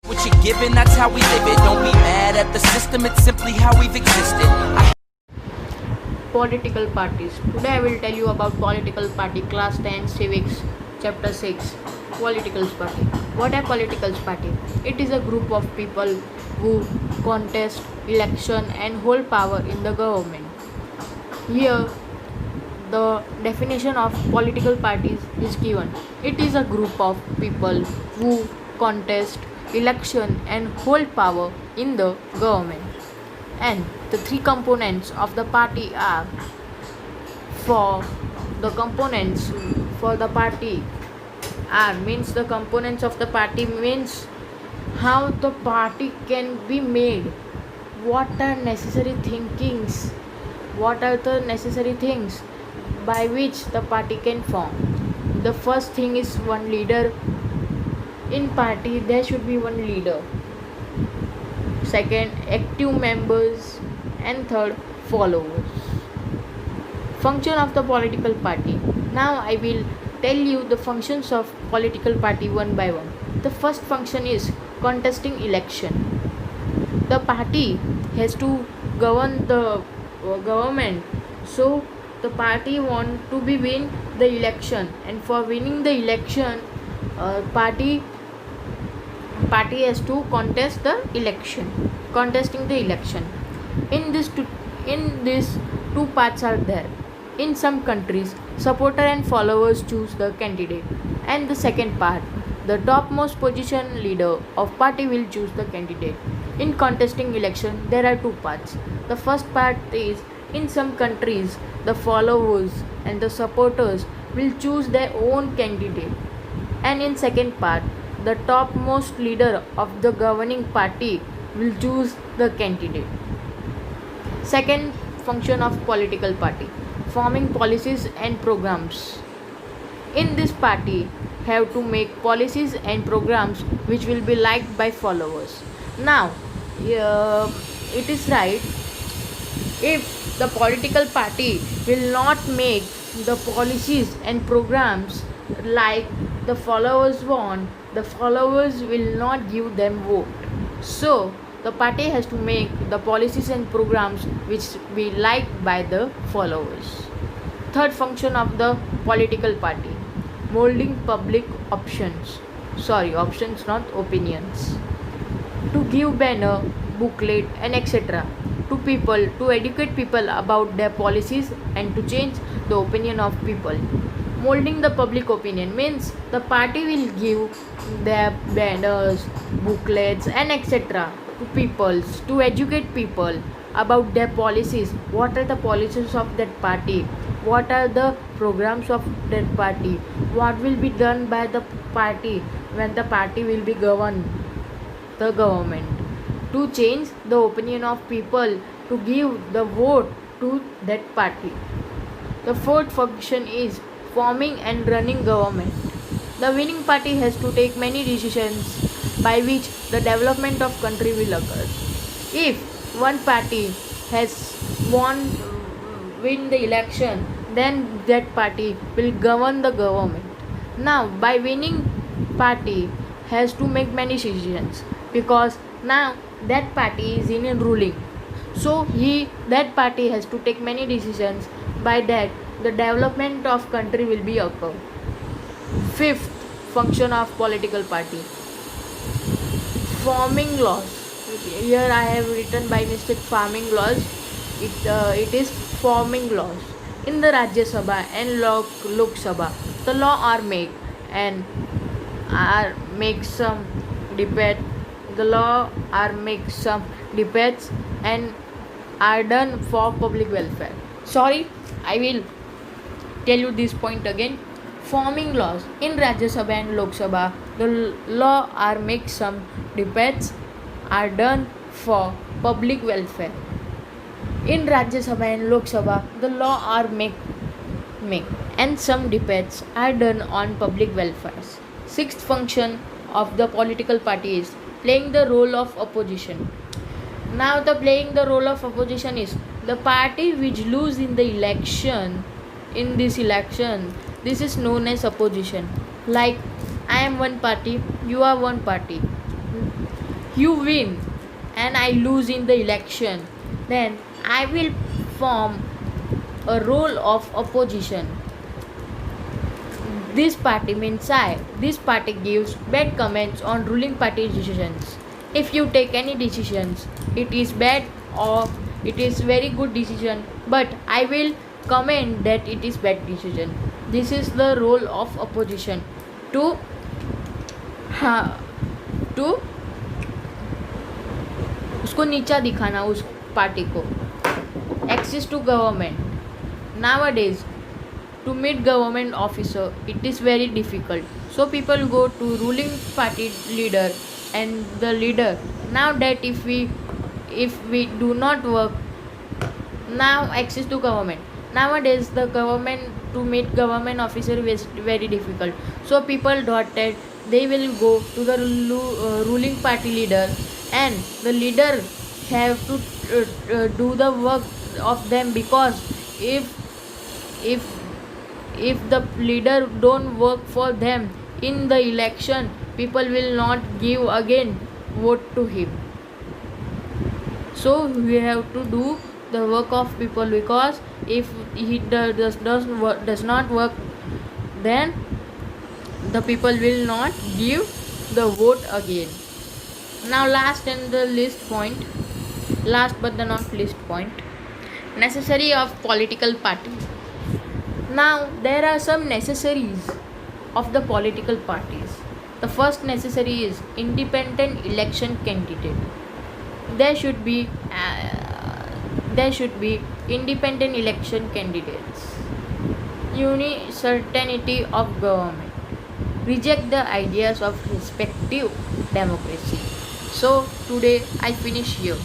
What you're given, that's how we live it. Don't be mad at the system, it's simply how we've existed. Political parties. Today I will tell you about political party, class 10 civics, chapter 6, political party. What are political party? It is a group of people who contest election and hold power in the government. Here the definition of political parties is given. It is a group of people who contest election and hold power in the government. And the three components of the party are for the components for the party are means the components of the party means how the party can be made, what are necessary thinkings, what are the necessary things by which the party can form. The first thing is one leader. In party there should be one leader. Second, active members, and third, followers. Function of the political party. Now I will tell you the functions of political party one by one. The first function is contesting election. The party has to govern the government, so the party want to be win the election, and for winning the election, party has to contest the election. Contesting the election, in this two parts are there. In some countries, supporter and followers choose the candidate, and the second part, the topmost position leader of party will choose the candidate. In contesting election there are two parts. The first part is, in some countries the followers and the supporters will choose their own candidate, and in second part, the topmost leader of the governing party will choose the candidate. Second function of political party, forming policies and programs. In this party have to make policies and programs which will be liked by followers. Now it is right, if the political party will not make the policies and programs like the followers want, the followers will not give them vote. So the party has to make the policies and programs which be liked by the followers. Third function of the political party, molding public options, not opinions, to give banner, booklet and etc. to people, to educate people about their policies and to change the opinion of people. Molding the public opinion means the party will give their banners, booklets and etc. to people, to educate people about their policies, what are the policies of that party, what are the programs of that party, what will be done by the party when the party will be govern the government, to change the opinion of people, to give the vote to that party. The fourth function is forming and running government. The winning party has to take many decisions by which the development of country will occur. If one party has win the election, then that party will govern the government. Now by winning party has to make many decisions, because now that party is in ruling, so that party has to take many decisions, by that the development of country will be occur. Fifth function of political party, forming laws. Here I have written by mistake farming laws. It is forming laws. In the Rajya Sabha and Lok Sabha, the law are made and are make some debate. The law are make some debates and are done for public welfare. I will tell you this point again. Forming laws. In Rajya Sabha and Lok Sabha, the law are make some debates are done for public welfare. In Rajya Sabha and Lok Sabha, the law are make and some debates are done on public welfare. Sixth function of the political party is playing the role of opposition. Now the playing the role of opposition is the party which lose in the election. In this election, this is known as opposition. Like I am one party, you are one party. you win and I lose in the election, then I will form a role of opposition. This party means I. This party gives bad comments on ruling party decisions. If you take any decisions, it is bad or it is very good decision, but I will comment that it is bad decision. This is the role of opposition to to उसको नीचा दिखाना उस party को. Access to government. Nowadays, to meet government officer, it is very difficult. So people go to ruling party leader and the leader. Now that if we do not work, now access to government. Nowadays the government to meet government officer is very difficult. So people thought that they will go to the ruling party leader and the leader have to do the work of them, because if the leader don't work for them in the election, people will not give again vote to him. So we have to do the work of people, because if he does not work, then the people will not give the vote again. Now last but the not least point, necessary of political party. Now there are some necessaries of the political parties. The first necessary is independent election candidate. There should be independent election candidates. Certainty of government. Reject the ideas of respective democracy. So today I finish here.